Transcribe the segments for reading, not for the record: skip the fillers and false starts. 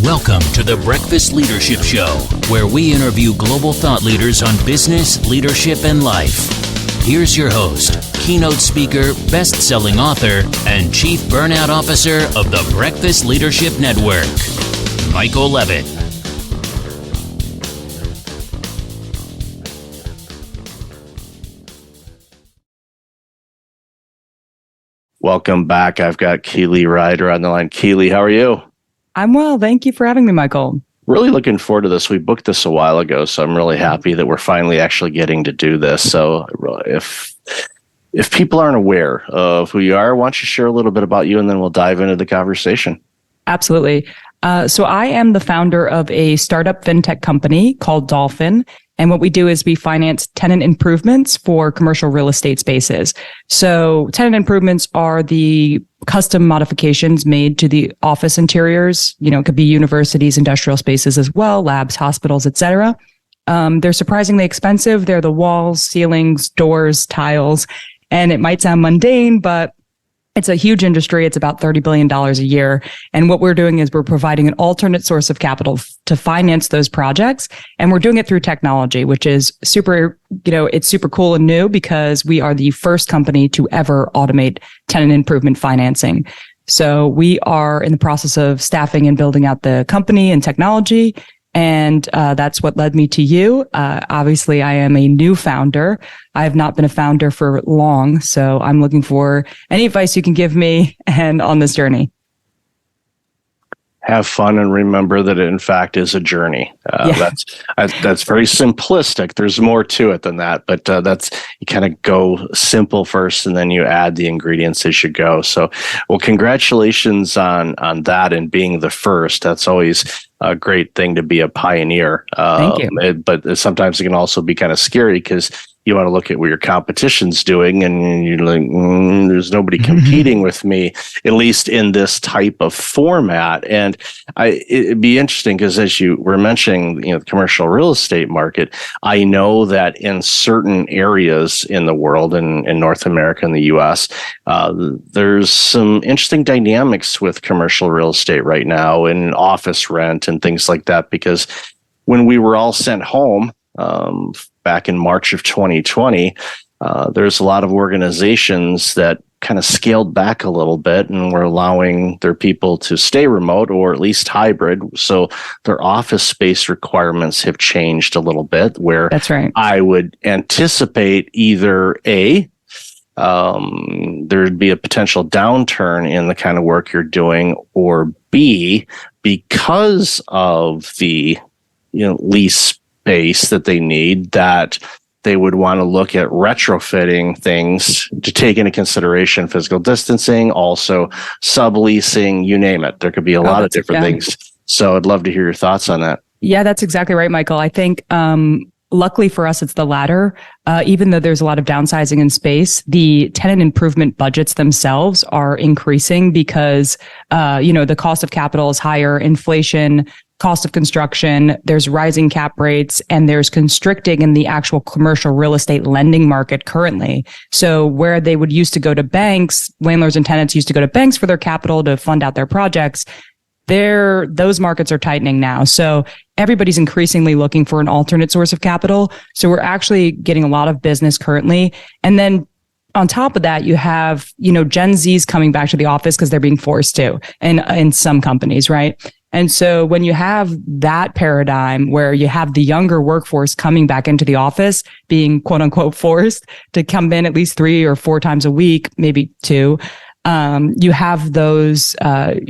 Welcome to the Breakfast Leadership Show, where we interview global thought leaders on business, leadership, and life. Here's your host, keynote speaker, best-selling author, and chief burnout officer of the Breakfast Leadership Network, Michael Levitt. Welcome back. I've got Keely Ryder on the line. Keely, how are you? I'm well. Thank you for having me, Michael. Really looking forward to this. We booked this a while ago, so I'm really happy that we're finally actually getting to do this. So if people aren't aware of who you are, why don't you share a little bit about you, and then we'll dive into the conversation. Absolutely. So I am the founder of a startup fintech company called Dolfin. And what we do is we finance tenant improvements for commercial real estate spaces. So tenant improvements are the custom modifications made to the office interiors. You know, it could be universities, industrial spaces as well, labs, hospitals, etc. They're surprisingly expensive. They're the walls, ceilings, doors, tiles. And it might sound mundane, but it's a huge industry. It's about $30 billion a year. And what we're doing is we're providing an alternate source of capital to finance those projects. And we're doing it through technology, which is super, it's super cool and new because we are the first company to ever automate tenant improvement financing. So we are in the process of staffing and building out the company and technology. And that's what led me to you. Obviously, I am a new founder. I have not been a founder for long, so I'm looking for any advice you can give me and on this journey. Have fun and remember that it, in fact, is a journey. That's very simplistic. There's more to it than that, but that's you kind of go simple first, and then you add the ingredients as you go. So, well, congratulations on that and being the first. That's always a great thing to be a pioneer. Thank you. But sometimes it can also be kind of scary because you want to look at what your competition's doing, and you're like, there's nobody competing with me, at least in this type of format. And it'd be interesting because as you were mentioning, the commercial real estate market, I know that in certain areas in the world, in North America and the U.S., there's some interesting dynamics with commercial real estate right now and office rent and things like that, because when we were all sent home, back in March of 2020, there's a lot of organizations that kind of scaled back a little bit and were allowing their people to stay remote or at least hybrid. So their office space requirements have changed a little bit, where that's right. I would anticipate either there'd be a potential downturn in the kind of work you're doing, or B, because of the lease space that they need, that they would want to look at retrofitting things to take into consideration physical distancing, also subleasing, you name it. There could be a lot of different things. So I'd love to hear your thoughts on that. Yeah, that's exactly right, Michael. I think luckily for us, it's the latter. Even though there's a lot of downsizing in space, the tenant improvement budgets themselves are increasing because, the cost of capital is higher, inflation, cost of construction, there's rising cap rates, and there's constricting in the actual commercial real estate lending market currently. So where they would used to go to banks, landlords and tenants used to go to banks for their capital to fund out their projects, those markets are tightening now. So everybody's increasingly looking for an alternate source of capital. So we're actually getting a lot of business currently. And then on top of that, you have, Gen Zs coming back to the office because they're being forced to, and in some companies, right? And so when you have that paradigm where you have the younger workforce coming back into the office, being quote unquote forced to come in at least 3 or 4 times a week, maybe 2, you have those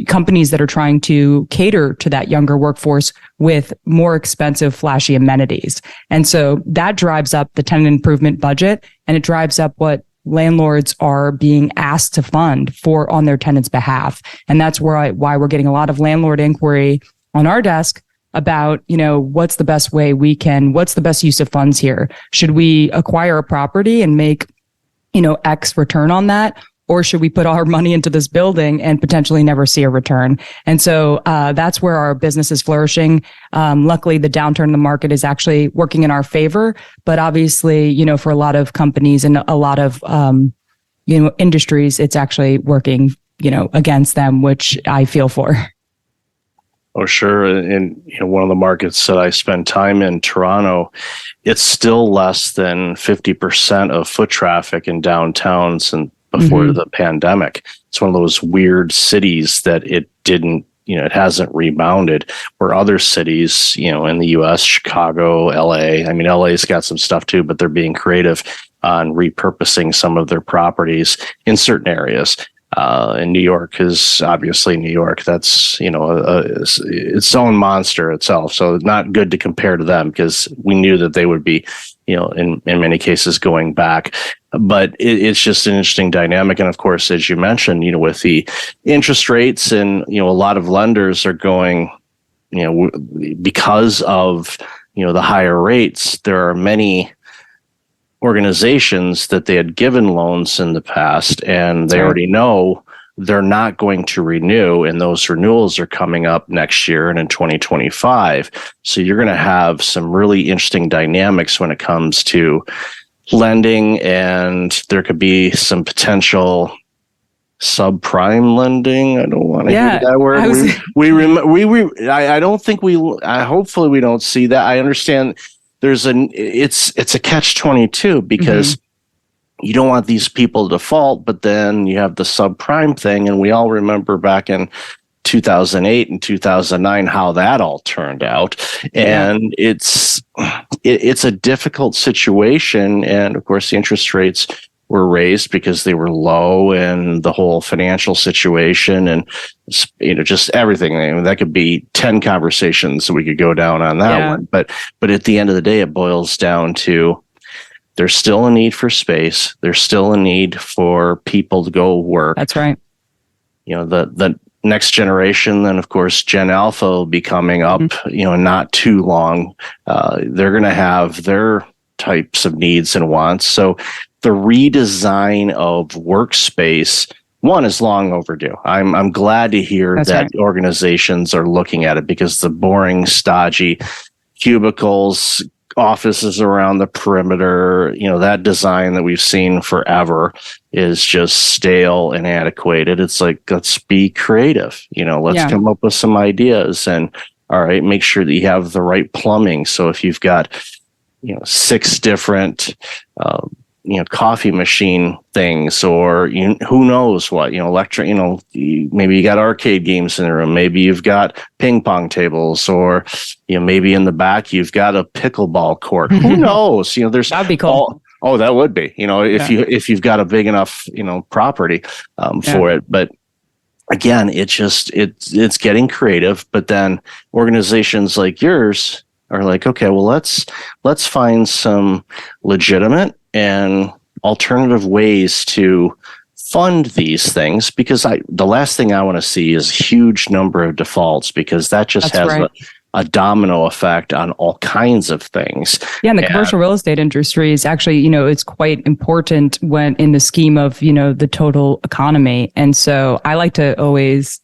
companies that are trying to cater to that younger workforce with more expensive, flashy amenities. And so that drives up the tenant improvement budget, and it drives up what landlords are being asked to fund for on their tenants' behalf. And that's why we're getting a lot of landlord inquiry on our desk about, what's the best way what's the best use of funds here? Should we acquire a property and make, X return on that? Or should we put all our money into this building and potentially never see a return? And so that's where our business is flourishing. Luckily, the downturn in the market is actually working in our favor. But obviously, for a lot of companies and a lot of industries, it's actually working, against them, which I feel for. Oh, sure. And one of the markets that I spend time in, Toronto, it's still less than 50% of foot traffic in downtowns and before the pandemic. It's one of those weird cities that it didn't, it hasn't rebounded, where other cities, in the US, Chicago, LA, I mean, LA's got some stuff too, but they're being creative on repurposing some of their properties in certain areas. And New York is obviously New York. That's, its own monster itself. So it's not good to compare to them, because we knew that they would be, in many cases going back. But it's just an interesting dynamic. And of course, as you mentioned, with the interest rates, and, a lot of lenders are going, because of, the higher rates, there are many organizations that they had given loans in the past, and they already know they're not going to renew, and those renewals are coming up next year and in 2025. So you're going to have some really interesting dynamics when it comes to lending, and there could be some potential subprime lending. I don't want to hear that word. I don't think hopefully we don't see that. I understand it's a catch-22, because you don't want these people to default, but then you have the subprime thing, and we all remember back in 2008 and 2009 how that all turned out. And it's a difficult situation, and of course the interest rates were raised because they were low, and the whole financial situation, and just everything. I mean, that could be 10 conversations that we could go down on that one. But at the end of the day, it boils down to, there's still a need for space. There's still a need for people to go work. That's right. The next generation, then of course Gen Alpha will be coming up, not too long. They're going to have their types of needs and wants. So the redesign of workspace, one, is long overdue. I'm glad to hear that organizations are looking at it, because the boring, stodgy cubicles, offices around the perimeter, that design that we've seen forever is just stale and antiquated. It's like, let's be creative. Let's come up with some ideas, and all right, make sure that you have the right plumbing. So if you've got 6 different coffee machine things, or who knows what, electric, maybe you got arcade games in the room, maybe you've got ping pong tables, or maybe in the back you've got a pickleball court. Who knows? That'd be cool. Oh, that would be, if you've got a big enough, property for it. But again, it's getting creative. But then organizations like yours are like, okay, well, let's find some legitimate and alternative ways to fund these things, because the last thing I want to see is a huge number of defaults, because that just has a domino effect on all kinds of things. Yeah, and the commercial real estate industry is actually, it's quite important when in the scheme of, the total economy. And so I like to always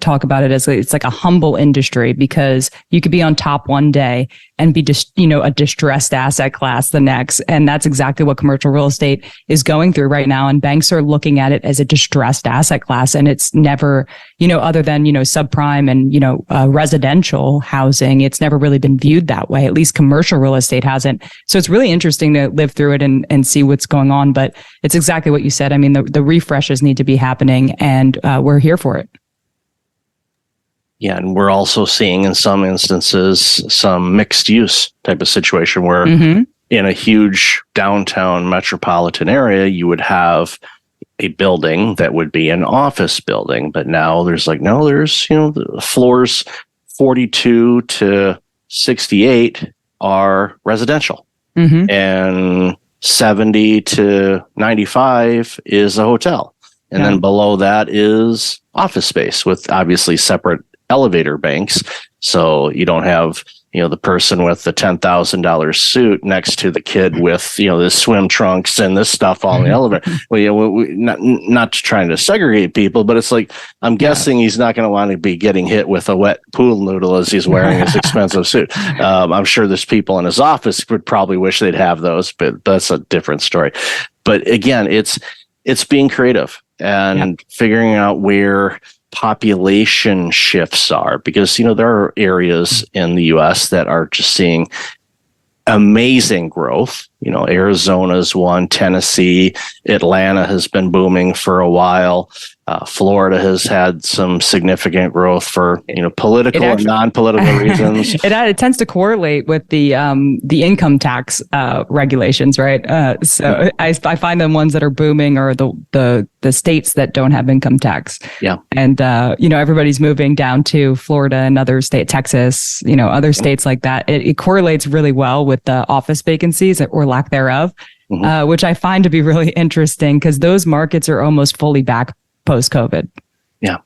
talk about it as it's like a humble industry, because you could be on top one day and be just, a distressed asset class the next. And that's exactly what commercial real estate is going through right now. And banks are looking at it as a distressed asset class. And it's never, other than, subprime and, residential housing, it's never really been viewed that way. At least commercial real estate hasn't. So it's really interesting to live through it and see what's going on. But it's exactly what you said. I mean, the refreshes need to be happening, and we're here for it. Yeah, and we're also seeing in some instances some mixed use type of situation where in a huge downtown metropolitan area, you would have a building that would be an office building. But now there's the floors 42 to 68 are residential, and 70 to 95 is a hotel. And then below that is office space with obviously separate elevator banks. So you don't have, the person with the $10,000 suit next to the kid with, the swim trunks and this stuff on the elevator. Well, not trying to segregate people, but it's like, I'm guessing he's not going to want to be getting hit with a wet pool noodle as he's wearing his expensive suit. I'm sure there's people in his office would probably wish they'd have those, but that's a different story. But again, it's being creative and figuring out where population shifts are, because, there are areas in the US that are just seeing amazing growth. Arizona's one, Tennessee, Atlanta has been booming for a while. Florida has had some significant growth for political and non-political reasons. It tends to correlate with the income tax regulations, right? So I find them ones that are booming are the states that don't have income tax. Yeah, and everybody's moving down to Florida and other Texas, other states like that. It correlates really well with the office vacancies or lack thereof, which I find to be really interesting because those markets are almost fully back post-COVID. Yeah.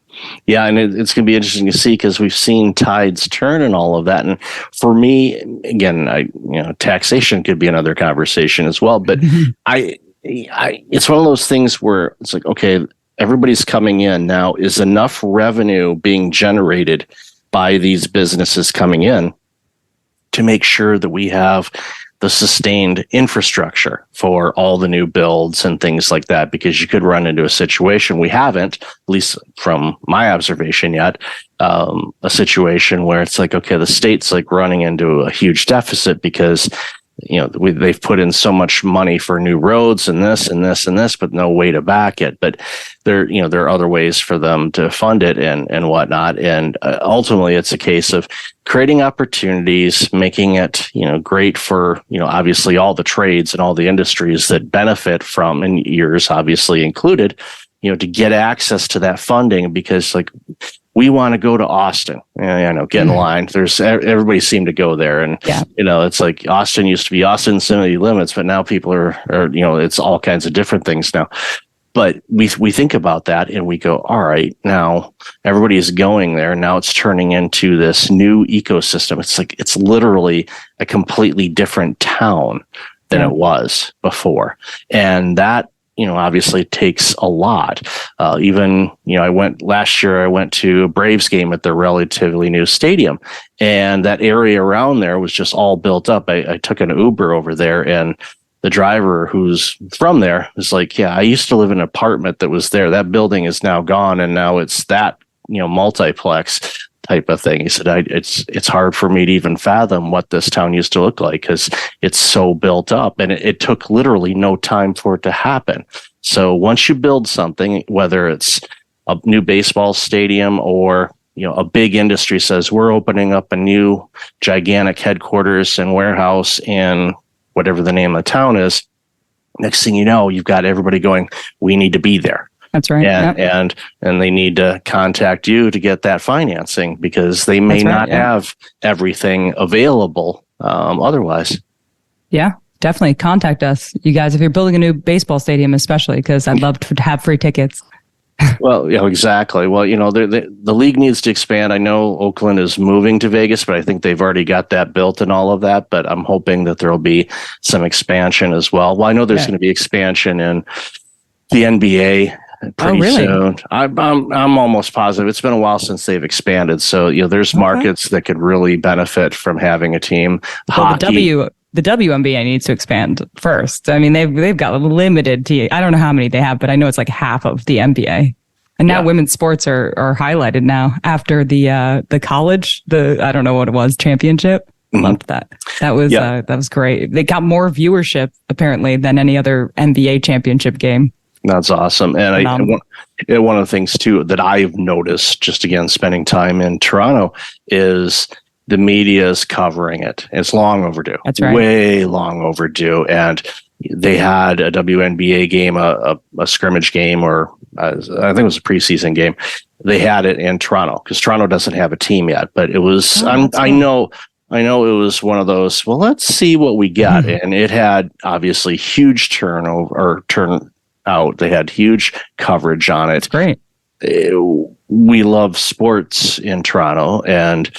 And it's going to be interesting to see because we've seen tides turn and all of that. And for me, again, taxation could be another conversation as well. But it's one of those things where it's like, okay, everybody's coming in now. Is enough revenue being generated by these businesses coming in to make sure that we have the sustained infrastructure for all the new builds and things like that? Because you could run into a situation, we haven't, at least from my observation yet, a situation where it's like, okay, the state's like running into a huge deficit because they've put in so much money for new roads and this and this and this, but no way to back it. But there are other ways for them to fund it and whatnot. And ultimately, it's a case of creating opportunities, making it great for obviously all the trades and all the industries that benefit from, and yours obviously included, to get access to that funding. Because like, we want to go to Austin. I know, get in line. Everybody seemed to go there. And, it's like Austin used to be Austin City Limits, but now people are, it's all kinds of different things now. But we think about that and we go, all right, now everybody is going there. Now it's turning into this new ecosystem. It's like, it's literally a completely different town than it was before. And that, obviously takes a lot. Last year, I went to a Braves game at their relatively new stadium, and that area around there was just all built up. I took an Uber over there, and the driver who's from there was like, yeah, I used to live in an apartment that was there. That building is now gone. And now it's that, multiplex type of thing. He said, it's hard for me to even fathom what this town used to look like because it's so built up, and it took literally no time for it to happen. So once you build something, whether it's a new baseball stadium or, a big industry says we're opening up a new gigantic headquarters and warehouse in whatever the name of the town is, next thing you know, you've got everybody going, we need to be there. That's right. And they need to contact you to get that financing because they may not have everything available otherwise. Yeah, definitely contact us, you guys, if you're building a new baseball stadium, especially because I'd love to have free tickets. Well, exactly. Well, the league needs to expand. I know Oakland is moving to Vegas, but I think they've already got that built and all of that. But I'm hoping that there'll be some expansion as well. Well, I know there's going to be expansion in the NBA. Pretty soon. I'm almost positive. It's been a while since they've expanded. So, there's markets that could really benefit from having a team. Hockey. The WNBA needs to expand first. I mean, they've got a limited I don't know how many they have, but I know it's like half of the NBA. And now women's sports are highlighted now after the college, I don't know what it was, championship. Loved that. That was great. They got more viewership apparently than any other NBA championship game. That's awesome. And one of the things, too, that I've noticed, just again, spending time in Toronto, is the media is covering it. It's long overdue. That's right. Way long overdue. And they had a WNBA game, a scrimmage game, or I think it was a preseason game. They had it in Toronto because Toronto doesn't have a team yet. But it was, I know it was one of those, well, let's see what we got. And it had obviously huge turnout. They had huge coverage on it. Great. We love sports in Toronto, and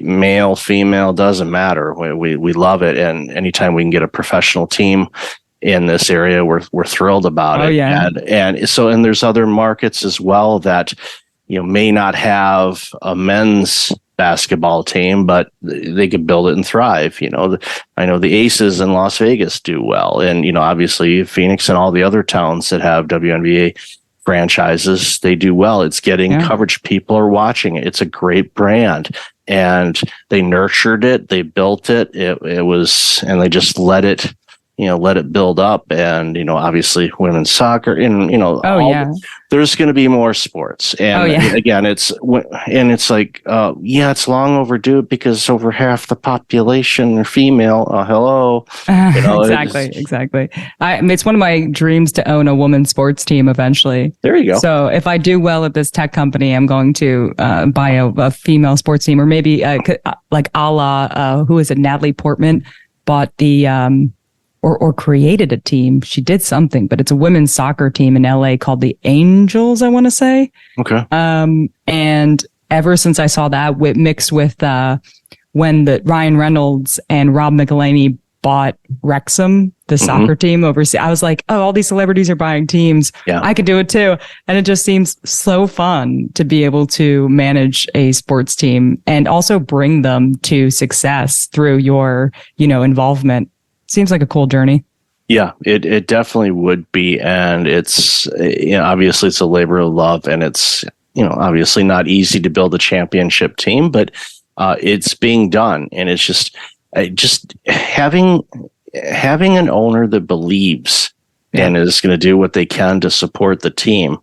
male, female, doesn't matter. We love it, and anytime we can get a professional team in this area, we're thrilled about it. Yeah. And there's other markets as well that may not have a men's basketball team, but they could build it and thrive. I know the Aces in Las Vegas do well, and obviously Phoenix and all the other towns that have WNBA franchises, they do well. It's getting coverage. People are watching it. It's a great brand. And they nurtured it. They built it. It was, and they just let it build up. And, obviously women's soccer and, there's going to be more sports. And again, it's like, it's long overdue because over half the population are female. Hello. Exactly. It's one of my dreams to own a women's sports team eventually. There you go. So if I do well at this tech company, I'm going to buy a female sports team, or maybe like a la, who is it? Natalie Portman bought the, or created a team. She did something, but it's a women's soccer team in LA called the Angels, I want to say. Okay. And ever since I saw that mixed with when the Ryan Reynolds and Rob McElhenney bought Wrexham, the soccer team overseas, I was like, oh, all these celebrities are buying teams. Yeah. I could do it too. And it just seems so fun to be able to manage a sports team and also bring them to success through your, involvement. Seems like a cool journey. Yeah, it definitely would be. And it's, obviously it's a labor of love, and it's, obviously not easy to build a championship team, but it's being done. And it's just having an owner that believes and is going to do what they can to support the team.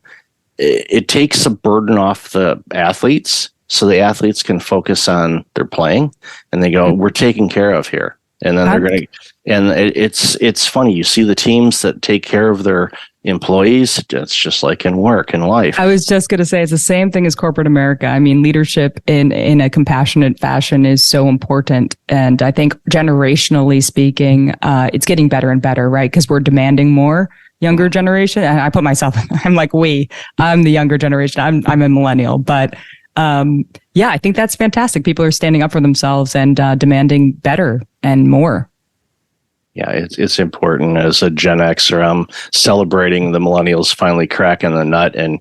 It takes a burden off the athletes, so the athletes can focus on their playing, and they go, we're taken care of here. And then they're going to, and it's funny. You see the teams that take care of their employees. It's just like in work and life. I was just going to say it's the same thing as corporate America. I mean, leadership in a compassionate fashion is so important. And I think generationally speaking, it's getting better and better, right? Because we're demanding more. Younger generation. And I put myself, I'm like, I'm the younger generation. I'm a millennial, but I think that's fantastic. People are standing up for themselves and demanding better and more. Yeah, it's important. As a Gen Xer, I'm celebrating the millennials finally cracking the nut and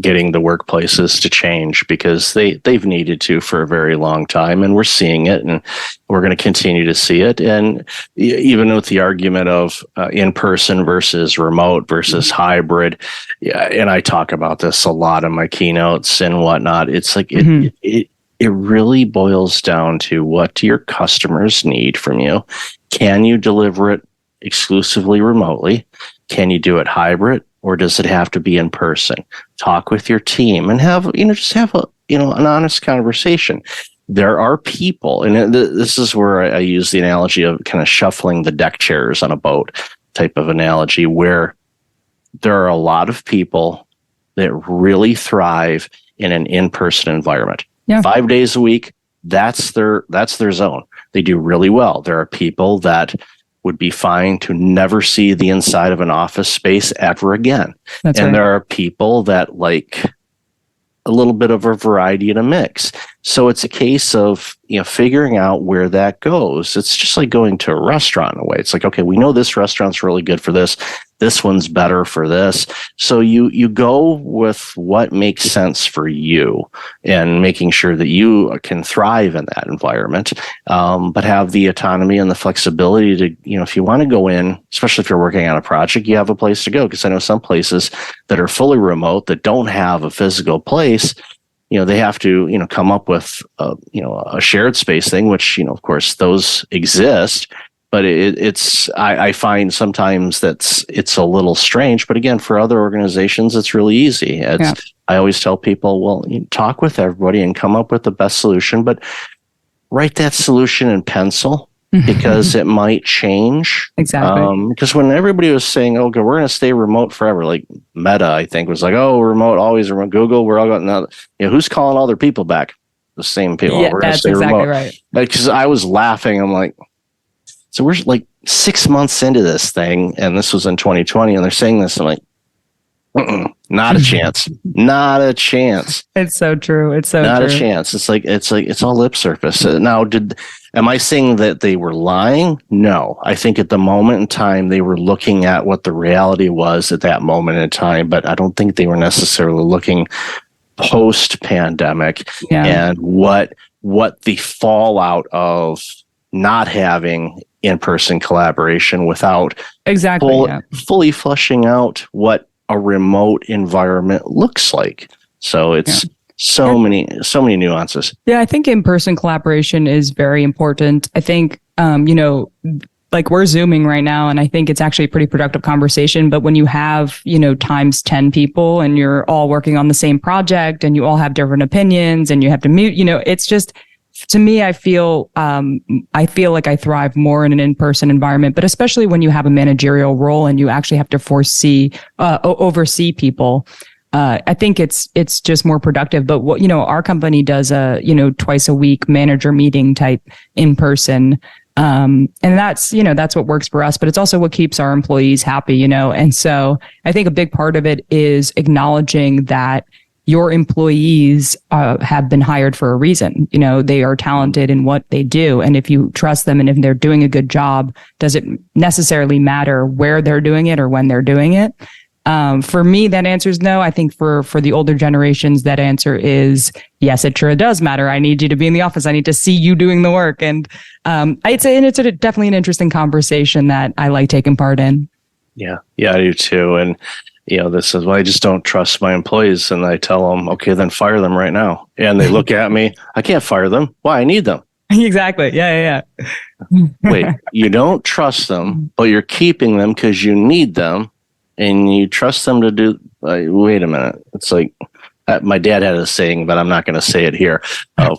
getting the workplaces to change, because they've needed to for a very long time, and we're seeing it, and we're going to continue to see it. And even with the argument of in-person versus remote versus hybrid, and I talk about this a lot in my keynotes and whatnot. It's like it really boils down to, what do your customers need from you? Can you deliver it exclusively remotely? Can you do it hybrid, or does it have to be in person? Talk with your team and have an honest conversation. There are people, and this is where I use the analogy of kind of shuffling the deck chairs on a boat type of analogy, where there are a lot of people that really thrive in an in-person environment. Yeah. 5 days a week, that's their zone. They do really well. There are people that would be fine to never see the inside of an office space ever again. That's and right. There are people that like a little bit of a variety and a mix. So it's a case of, figuring out where that goes. It's just like going to a restaurant in a way. It's like, okay, we know this restaurant's really good for this. This one's better for this. So you go with what makes sense for you, and making sure that you can thrive in that environment, but have the autonomy and the flexibility to, if you want to go in, especially if you're working on a project, you have a place to go. Because I know some places that are fully remote that don't have a physical place, they have to, come up with, a shared space thing, which, of course, those exist. But I find sometimes it's a little strange. But again, for other organizations, it's really easy. I always tell people, well, talk with everybody and come up with the best solution, but write that solution in pencil, because it might change. Exactly. Because when everybody was saying, okay, we're going to stay remote forever, like Meta, I think, was like, oh, remote, always remote. Google, we're all going now. Who's calling all their people back? The same people. Yeah, we're going to stay exactly remote. Right. Because I was laughing. I'm like, so we're like 6 months into this thing, and this was in 2020, and they're saying this. I'm like, not a chance. Not a chance. It's so true. It's so not true. a chance. It's all lip surface. Now, am I saying that they were lying? No. I think at the moment in time, they were looking at what the reality was at that moment in time, but I don't think they were necessarily looking post-pandemic and what the fallout of not having in-person collaboration without fully fleshing out what a remote environment looks like. So it's so many nuances. Yeah, I think in-person collaboration is very important. I think, like we're Zooming right now, and I think it's actually a pretty productive conversation. But when you have, times 10 people and you're all working on the same project and you all have different opinions and you have to mute, it's just, to me, I feel like I thrive more in an in-person environment, but especially when you have a managerial role and you actually have to oversee people. I think it's just more productive. But what, our company does a, twice a week manager meeting type in person. And that's what works for us, but it's also what keeps our employees happy, And so I think a big part of it is acknowledging that your employees have been hired for a reason. They are talented in what they do. And if you trust them and if they're doing a good job, does it necessarily matter where they're doing it or when they're doing it? For me, that answer is no. I think for the older generations, that answer is yes, it sure does matter. I need you to be in the office. I need to see you doing the work. And it's definitely an interesting conversation that I like taking part in. Yeah, I do too. And this is why I just don't trust my employees. And I tell them, okay, then fire them right now. And they look at me, I can't fire them. Why? I need them. Exactly. Yeah. Wait, you don't trust them, but you're keeping them because you need them. And you trust them to do, wait a minute. It's like, my dad had a saying, but I'm not going to say it here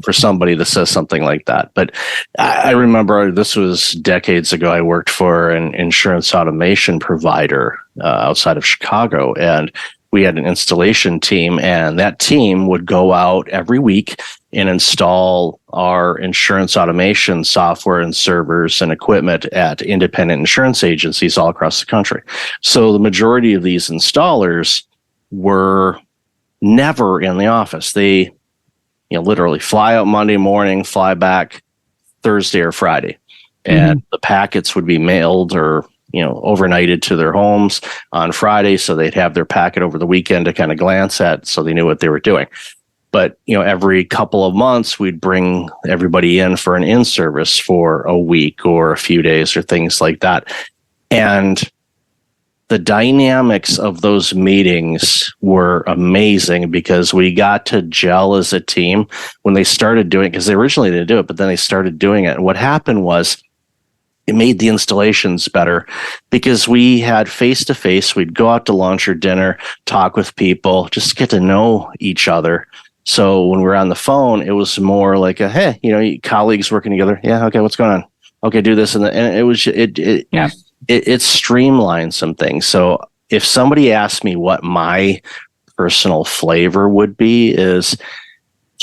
for somebody that says something like that. But I remember this was decades ago. I worked for an insurance automation provider outside of Chicago, and we had an installation team, and that team would go out every week and install our insurance automation software and servers and equipment at independent insurance agencies all across the country. So the majority of these installers were never in the office. They, literally fly out Monday morning, fly back Thursday or Friday, and the packets would be mailed or overnighted to their homes on Friday, so they'd have their packet over the weekend to kind of glance at, so they knew what they were doing. But every couple of months, we'd bring everybody in for an in-service for a week or a few days or things like that. And the dynamics of those meetings were amazing because we got to gel as a team when they started doing it, because they originally didn't do it, but then they started doing it. And what happened was, it made the installations better because we had face-to-face. We'd go out to lunch or dinner, talk with people, just get to know each other. So when we were on the phone, it was more like hey, colleagues working together. Yeah, okay, what's going on? Okay, do this. And it was, it streamlined some things. So if somebody asked me what my personal flavor would be, is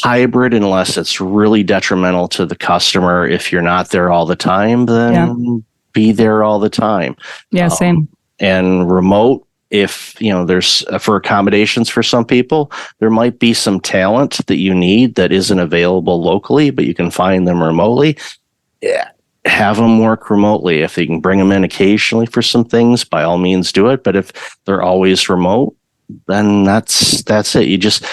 hybrid, unless it's really detrimental to the customer. If you're not there all the time, then be there all the time. Yeah, same. And remote, if there's for accommodations for some people, there might be some talent that you need that isn't available locally, but you can find them remotely. Yeah, have them work remotely. If they can bring them in occasionally for some things, by all means do it. But if they're always remote, then that's it. You just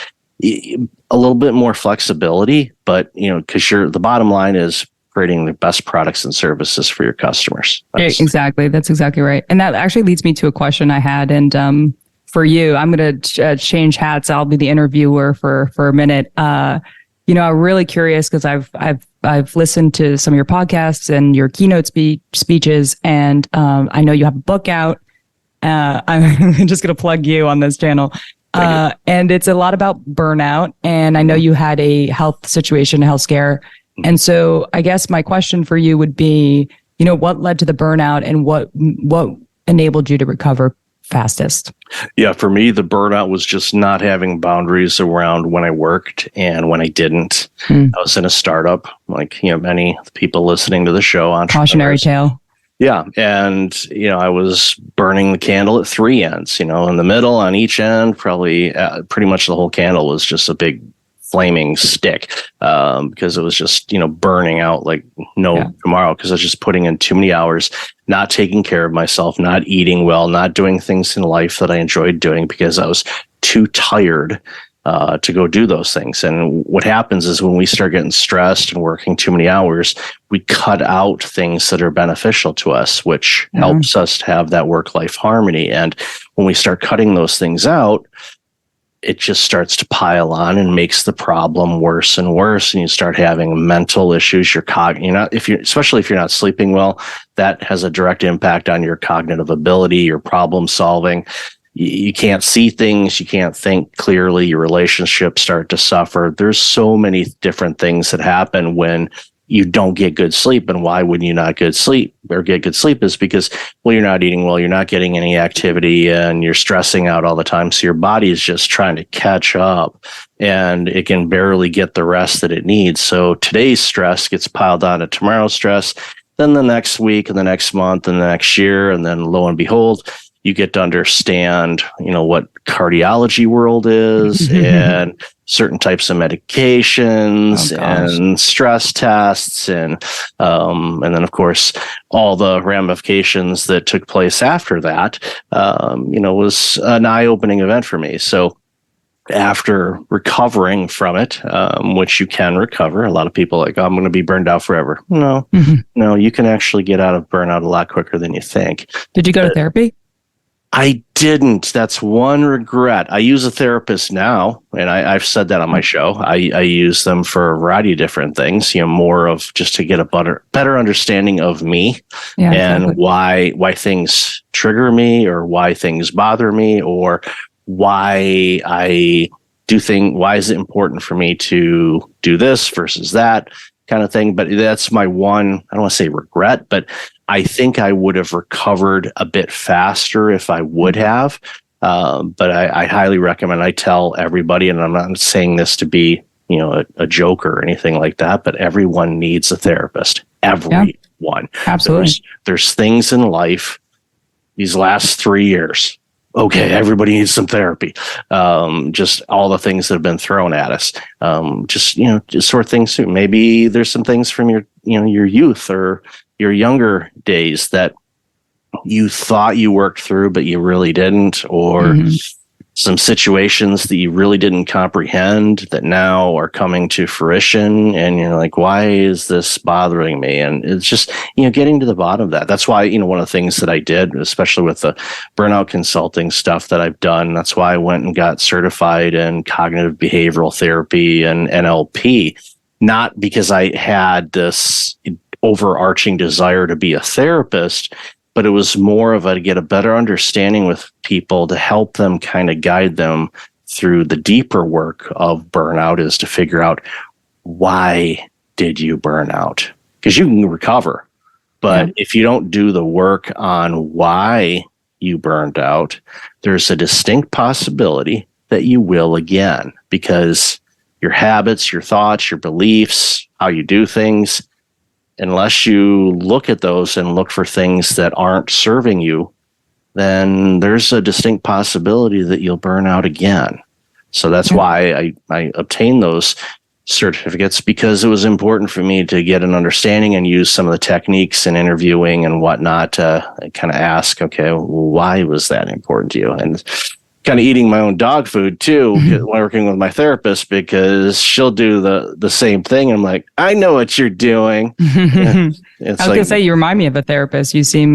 a little bit more flexibility, but because the bottom line is creating the best products and services for your customers. Exactly. That's exactly right. And that actually leads me to a question I had. And for you, I'm going to change hats. I'll be the interviewer for a minute. I'm really curious because I've listened to some of your podcasts and your keynote speeches, and I know you have a book out. I'm just going to plug you on this channel. And it's a lot about burnout. And I know you had a health situation, a health scare. And so I guess my question for you would be, what led to the burnout and what enabled you to recover fastest? Yeah, for me, the burnout was just not having boundaries around when I worked and when I didn't. I was in a startup, like many people listening to the show. Cautionary tale. Yeah. And, I was burning the candle at three ends, in the middle, on each end, probably pretty much the whole candle was just a big flaming stick because it was just, burning out like tomorrow, because I was just putting in too many hours, not taking care of myself, not eating well, not doing things in life that I enjoyed doing because I was too tired to go do those things. And what happens is when we start getting stressed and working too many hours, we cut out things that are beneficial to us, which helps us to have that work-life harmony. And when we start cutting those things out, it just starts to pile on and makes the problem worse and worse. And you start having mental issues. Especially if you're not sleeping well, that has a direct impact on your cognitive ability, your problem solving. You can't see things. You can't think clearly. Your relationships start to suffer. There's so many different things that happen when you don't get good sleep. And why wouldn't you not get sleep is because, well, you're not eating well, you're not getting any activity, and you're stressing out all the time. So your body is just trying to catch up, and it can barely get the rest that it needs. So today's stress gets piled on to tomorrow's stress, then the next week and the next month and the next year. And then lo and behold, you get to understand, what cardiology world is and certain types of medications and stress tests. And then, of course, all the ramifications that took place after that, was an eye-opening event for me. So after recovering from it, which you can recover, a lot of people are like, I'm going to be burned out forever. No, you can actually get out of burnout a lot quicker than you think. Did you go to therapy? I didn't. That's one regret. I use a therapist now, and I've said that on my show. I use them for a variety of different things, more of just to get a better understanding of me and why things trigger me, or why things bother me, or why I do things. Why is it important for me to do this versus that kind of thing? But that's my one, I don't want to say regret, but I think I would have recovered a bit faster if I would have. But I highly recommend, I tell everybody, and I'm not saying this to be, a joke or anything like that, but everyone needs a therapist. Everyone. Absolutely. There's things in life, these last 3 years. Okay, everybody needs some therapy. Just all the things that have been thrown at us. Just sort of things too. Maybe there's some things from your youth or your younger days that you thought you worked through, but you really didn't, or some situations that you really didn't comprehend that now are coming to fruition. And you're like, why is this bothering me? And it's just, getting to the bottom of that. That's why, one of the things that I did, especially with the burnout consulting stuff that I've done, that's why I went and got certified in cognitive behavioral therapy and NLP, not because I had this overarching desire to be a therapist, but it was more of to get a better understanding with people to help them kind of guide them through the deeper work of burnout, is to figure out, why did you burn out? Because you can recover, but if you don't do the work on why you burned out, there's a distinct possibility that you will again, because your habits, your thoughts, your beliefs, how you do things, unless you look at those and look for things that aren't serving you, then there's a distinct possibility that you'll burn out again. So that's why I obtained those certificates, because it was important for me to get an understanding and use some of the techniques in interviewing and whatnot to kind of ask, okay, well, why was that important to you? And kind of eating my own dog food too, working with my therapist, because she'll do the same thing. I'm like, I know what you're doing. I was gonna say, you remind me of a therapist. You seem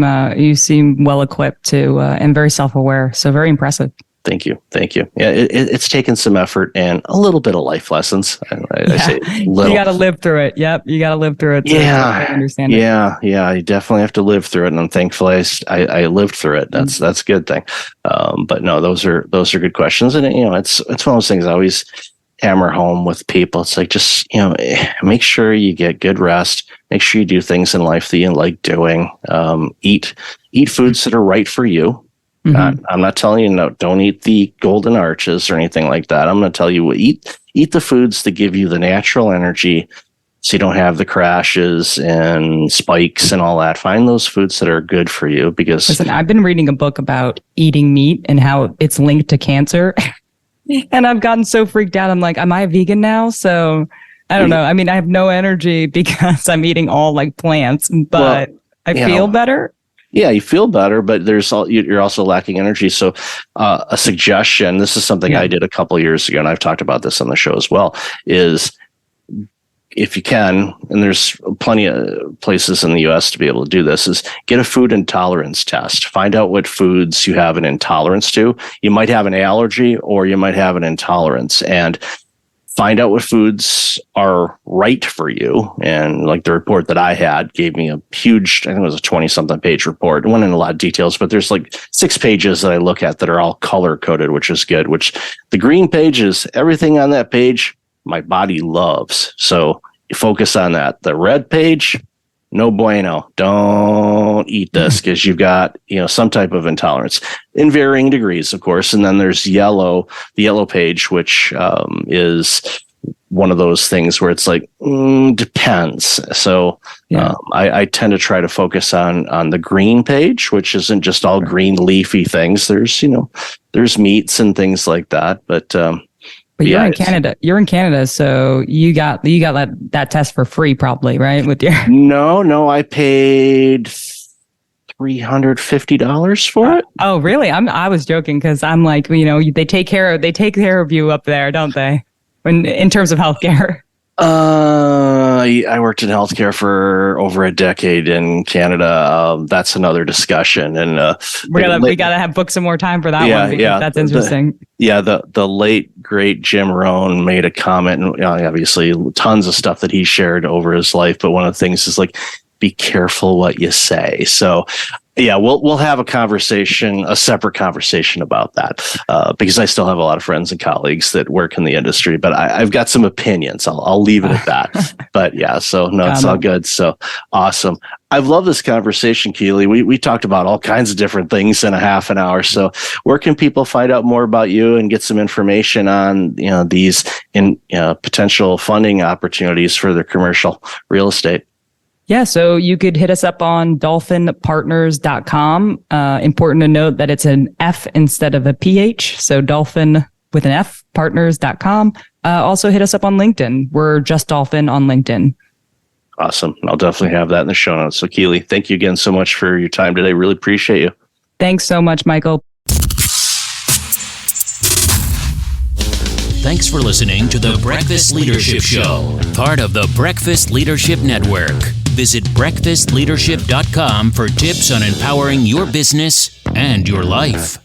well equipped to and very self-aware. So very impressive. Thank you. Yeah, it's taken some effort and a little bit of life lessons. I say little. You got to live through it. Yep, you got to live through it. To understand it. Yeah. I definitely have to live through it, and I'm thankful I lived through it. That's a good thing. But no, those are good questions, and it's one of those things I always hammer home with people. It's like, just make sure you get good rest. Make sure you do things in life that you like doing. Eat foods that are right for you. I'm not telling you, no, don't eat the golden arches or anything like that. I'm going to tell you, eat the foods that give you the natural energy, so you don't have the crashes and spikes and all that. Find those foods that are good for you, because listen, I've been reading a book about eating meat and how it's linked to cancer. And I've gotten so freaked out. I'm like, am I a vegan now? So I don't know. I mean, I have no energy because I'm eating all like plants, but I feel better. Yeah, you feel better, but you're also lacking energy. So a suggestion, this is something I did a couple of years ago, and I've talked about this on the show as well, is if you can, and there's plenty of places in the US to be able to do this, is get a food intolerance test. Find out what foods you have an intolerance to. You might have an allergy or you might have an intolerance, and find out what foods are right for you. And like the report that I had gave me a huge, I think it was a 20-something page report. It went in a lot of details, but there's like 6 pages that I look at that are all color coded, which is good, which the green page is everything on that page my body loves. So you focus on that. The red page, no bueno. Don't eat this because you've got, some type of intolerance in varying degrees, of course. And then there's the yellow page, which is one of those things where it's like, depends. So I tend to try to focus on the green page, which isn't just all green leafy things. There's meats and things like that. But you're in Canada. You're in Canada, so you got that test for free, probably, right? With your no, I paid $350 for it. Oh, really? I was joking because I'm like, they take care of you up there, don't they? In terms of healthcare. I worked in healthcare for over a decade in Canada. That's another discussion, and we gotta book some more time for that one because that's interesting. The late great Jim Rohn made a comment, and obviously tons of stuff that he shared over his life. But one of the things is like, be careful what you say. So. Yeah, we'll have a separate conversation about that because I still have a lot of friends and colleagues that work in the industry, but I've got some opinions. I'll leave it at that. But yeah, so no, it's all good. So awesome. I've loved this conversation, Keely. We talked about all kinds of different things in a half an hour. So where can people find out more about you and get some information on these potential funding opportunities for their commercial real estate? Yeah, so you could hit us up on dolfinpartners.com. Important to note that it's an F instead of a PH. So Dolfin with an F, partners.com. Also hit us up on LinkedIn. We're just Dolfin on LinkedIn. Awesome. I'll definitely have that in the show notes. So Keely, thank you again so much for your time today. Really appreciate you. Thanks so much, Michael. Thanks for listening to the Breakfast Leadership Show, part of the Breakfast Leadership Network. Visit breakfastleadership.com for tips on empowering your business and your life.